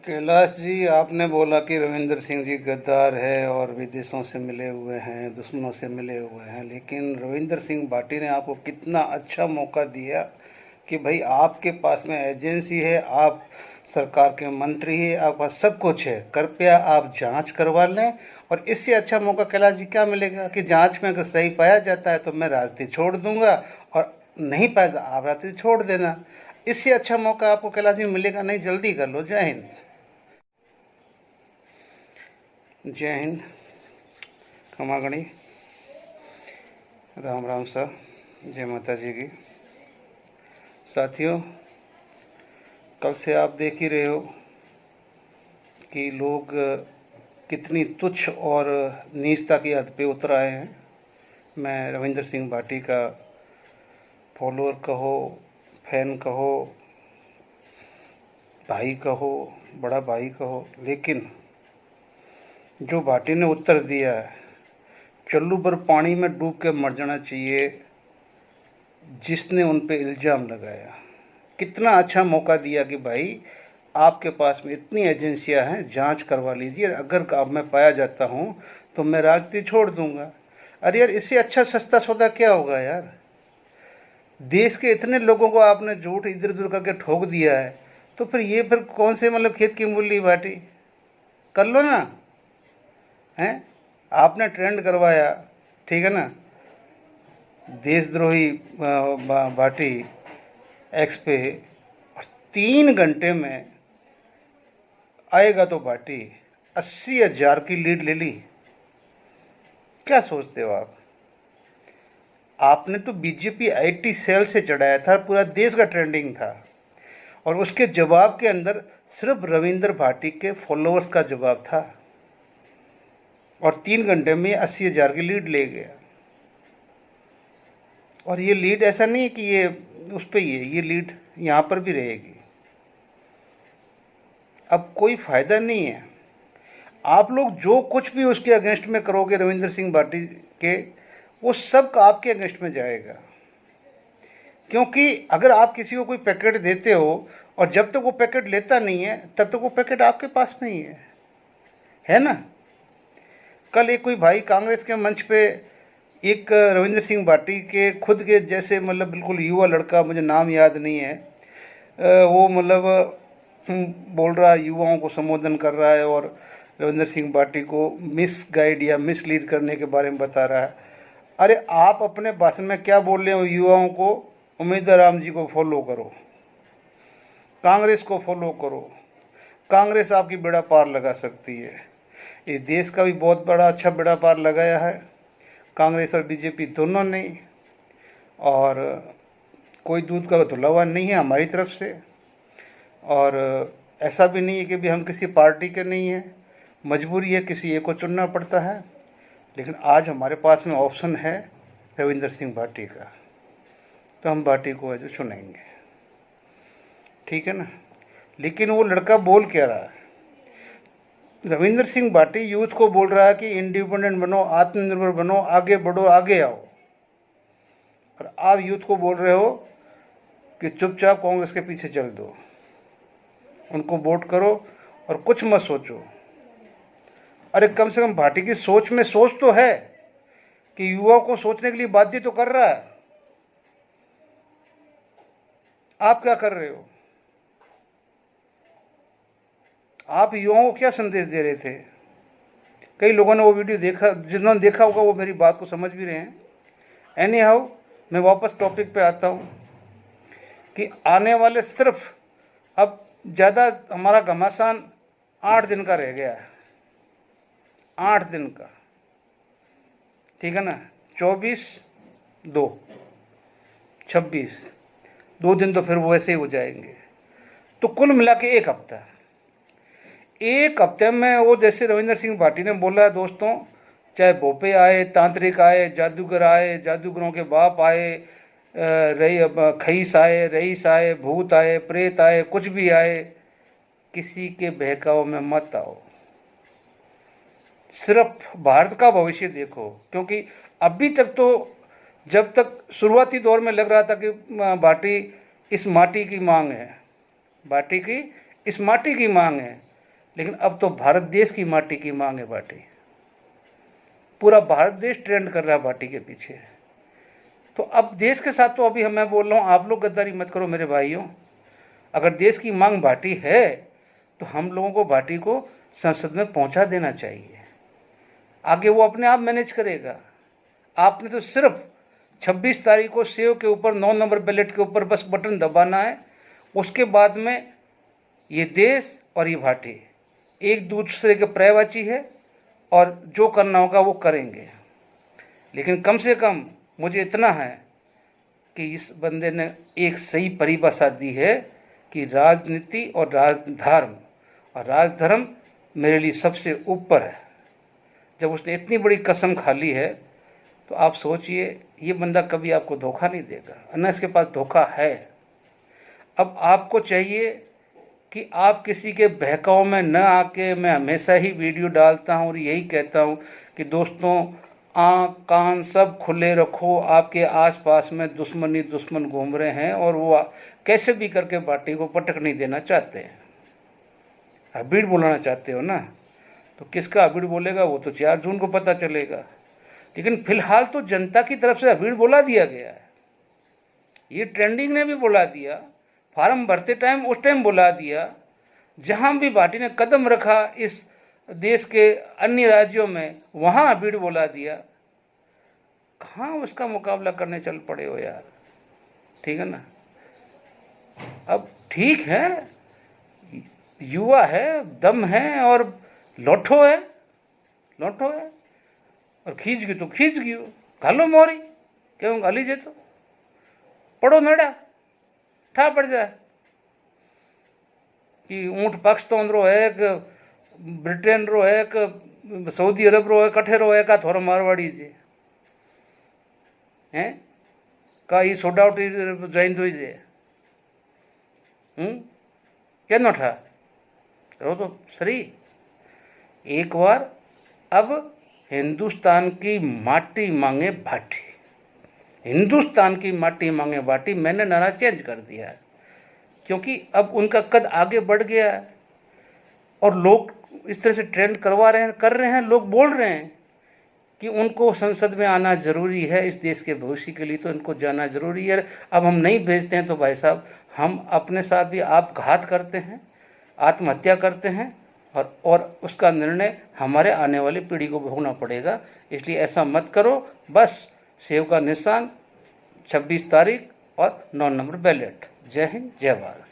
कैलाश जी, आपने बोला कि रविंद्र सिंह जी गद्दार है और विदेशों से मिले हुए हैं, दुश्मनों से मिले हुए हैं, लेकिन रविंद्र सिंह भाटी ने आपको कितना अच्छा मौका दिया कि भाई आपके पास में एजेंसी है, आप सरकार के मंत्री हैं, आपके पास सब कुछ है, कृपया आप जांच करवा लें। और इससे अच्छा मौका कैलाश जी क्या मिलेगा कि जांच में अगर सही पाया जाता है तो मैं राजनीति छोड़ दूंगा, और नहीं पाया तो आप राजनीति छोड़ देना। इससे अच्छा मौका आपको कैलाश जी मिलेगा नहीं। जल्दी कर लो। जय हिंद। जय हिंद। खमागणी। राम राम सर। जय माता जी की। साथियों, कल से आप देख ही रहे हो कि लोग कितनी तुच्छ और नीचता की हद पे उतर आए हैं। मैं रविंद्र सिंह भाटी का फॉलोअर कहो, फैन कहो, भाई कहो, बड़ा भाई कहो, लेकिन जो भाटी ने उत्तर दिया है, चल्लू पर पानी में डूब के मर जाना चाहिए जिसने उन पे इल्ज़ाम लगाया। कितना अच्छा मौका दिया कि भाई आपके पास में इतनी एजेंसियां हैं, जांच करवा लीजिए, अगर अब मैं पाया जाता हूं तो मैं राजनीति छोड़ दूंगा। अरे यार, इससे अच्छा सस्ता सौदा क्या होगा यार। देश के इतने लोगों को आपने झूठ इधर उधर करके ठोक दिया है, तो फिर कौन से खेत की मूली भाटी। कर लो ना। हैं, आपने ट्रेंड करवाया, ठीक है ना, देशद्रोही भाटी एक्स पे, और 3 घंटे में आएगा तो भाटी 80,000 की लीड ले ली। क्या सोचते हो आप? आपने तो बीजेपी आईटी सेल से चढ़ाया था, पूरा देश का ट्रेंडिंग था, और उसके जवाब के अंदर सिर्फ रविंद्र भाटी के फॉलोअर्स का जवाब था, और 3 घंटे में 80,000 की लीड ले गया। और ये लीड ऐसा नहीं है कि ये उस पर ही है, ये लीड यहाँ पर भी रहेगी। अब कोई फायदा नहीं है। आप लोग जो कुछ भी उसके अगेंस्ट में करोगे रविंद्र सिंह भाटी के, वो सब आपके अगेंस्ट में जाएगा। क्योंकि अगर आप किसी को कोई पैकेट देते हो और जब तक वो पैकेट लेता नहीं है तब तक वो पैकेट आपके पास में ही है ना। कल एक कोई भाई कांग्रेस के मंच पे एक रविंद्र सिंह भाटी के खुद के जैसे बिल्कुल युवा लड़का, मुझे नाम याद नहीं है, वो बोल रहा है, युवाओं को संबोधन कर रहा है और रविंद्र सिंह भाटी को मिस गाइड या मिसलीड करने के बारे में बता रहा है। अरे आप अपने भाषण में क्या बोल रहे हो? युवाओं को उम्मीदवार राम जी को फॉलो करो, कांग्रेस को फॉलो करो, कांग्रेस आपकी बेड़ा पार लगा सकती है। इस देश का भी बहुत बड़ा अच्छा बेड़ा पार लगाया है कांग्रेस और बीजेपी दोनों ने, और कोई दूध का धुला हुआ नहीं है हमारी तरफ से। और ऐसा भी नहीं है कि भी हम किसी पार्टी के नहीं हैं, मजबूरी है, किसी एक को चुनना पड़ता है, लेकिन आज हमारे पास में ऑप्शन है रविंद्र सिंह भाटी का, तो हम भाटी को जो चुनेंगे, ठीक है ना। लेकिन वो लड़का बोल क्या रहा है? रविंद्र सिंह भाटी यूथ को बोल रहा है कि इंडिपेंडेंट बनो, आत्मनिर्भर बनो, आगे बढ़ो, आगे आओ, और आप यूथ को बोल रहे हो कि चुपचाप कांग्रेस के पीछे चल दो, उनको वोट करो और कुछ मत सोचो। अरे कम से कम भाटी की सोच में सोच तो है कि युवाओं को सोचने के लिए बाध्य तो कर रहा है। आप क्या कर रहे हो? आप युवाओं को क्या संदेश दे रहे थे? कई लोगों ने वो वीडियो देखा, जिन्होंने देखा होगा वो मेरी बात को समझ भी रहे हैं। एनी हाउ, मैं वापस टॉपिक पे आता हूँ कि आने वाले सिर्फ अब ज़्यादा हमारा घमासान 8 दिन का रह गया है, 8 दिन का, ठीक है ना। 24/2 26, 2 दिन तो फिर वो वैसे ही हो जाएंगे, तो कुल मिला के 1 हफ्ता। 1 हफ्ते में वो, जैसे रविंद्र सिंह भाटी ने बोला दोस्तों, चाहे भोपे आए, तांत्रिक आए, जादूगर आए, जादूगरों के बाप आए, खईस आए, रईस आए, भूत आए, प्रेत आए, कुछ भी आए, किसी के बहकाव में मत आओ। सिर्फ भारत का भविष्य देखो। क्योंकि अभी तक तो, जब तक शुरुआती दौर में लग रहा था कि भाटी इस माटी की मांग है, भाटी की इस माटी की मांग है, लेकिन अब तो भारत देश की माटी की मांग है बाटी। पूरा भारत देश ट्रेंड कर रहा है बाटी के पीछे। तो अब देश के साथ तो अभी मैं बोल रहा हूँ, आप लोग गद्दारी मत करो मेरे भाइयों। अगर देश की मांग बाटी है तो हम लोगों को बाटी को संसद में पहुंचा देना चाहिए। आगे वो अपने आप मैनेज करेगा। आपने तो सिर्फ 26 तारीख को सेव के ऊपर 9 नंबर बैलेट के ऊपर बस बटन दबाना है। उसके बाद में ये देश और ये भाटी एक दूसरे के पर्यायवाची है और जो करना होगा वो करेंगे। लेकिन कम से कम मुझे इतना है कि इस बंदे ने एक सही परिभाषा दी है कि राजनीति और राजधर्म, और राजधर्म मेरे लिए सबसे ऊपर है। जब उसने इतनी बड़ी कसम खा ली है तो आप सोचिए ये बंदा कभी आपको धोखा नहीं देगा, अन्ना इसके पास धोखा है। अब आपको चाहिए कि आप किसी के बहकाव में न आके, मैं हमेशा ही वीडियो डालता हूँ और यही कहता हूँ कि दोस्तों आँख कान सब खुले रखो। आपके आसपास में दुश्मन ही दुश्मन घूम रहे हैं और वो कैसे भी करके पार्टी को पटक नहीं देना चाहते हैं। अबीड़ बुलाना चाहते हो ना, तो किसका अबीड़ बोलेगा वो तो 4 जून को पता चलेगा। लेकिन फिलहाल तो जनता की तरफ से अबीड़ बोला दिया गया है। ये ट्रेंडिंग ने भी बोला दिया, फार्म भरते टाइम उस टाइम बुला दिया। जहां भी पार्टी ने कदम रखा इस देश के अन्य राज्यों में, वहां अबीड़ बोला दिया। कहाँ उसका मुकाबला करने चल पड़े हो यार, ठीक है ना। अब ठीक है, युवा है, दम है और लोठो है और खींच गई तो खींच गई, घालो मोरी क्यों घाली जे तो पड़ो नड़ा ठा पड़ जाए कि ऊँट पाकिस्तान रो है, ब्रिटेन रो है, सऊदी अरब रो है, कठे रो है का थोड़ा मारवाड़ी जे हैं का ई सोडावटी ज्वाइन थी जे क्या ठा रो तो सही। एक बार अब हिंदुस्तान की माटी मांगे भाटी, हिंदुस्तान की माटी मांगे बाटी। मैंने नारा चेंज कर दिया है क्योंकि अब उनका कद आगे बढ़ गया है और लोग इस तरह से ट्रेंड करवा रहे हैं, कर रहे हैं। लोग बोल रहे हैं कि उनको संसद में आना जरूरी है, इस देश के भविष्य के लिए तो इनको जाना जरूरी है। अब हम नहीं भेजते हैं तो भाई साहब हम अपने साथ भी आप घात करते हैं, आत्महत्या करते हैं और उसका निर्णय हमारे आने वाली पीढ़ी को भोगना पड़ेगा। इसलिए ऐसा मत करो। बस सेव का निशान 26 तारीख और 9 नंबर बैलेट। जय हिंद, जय भारत।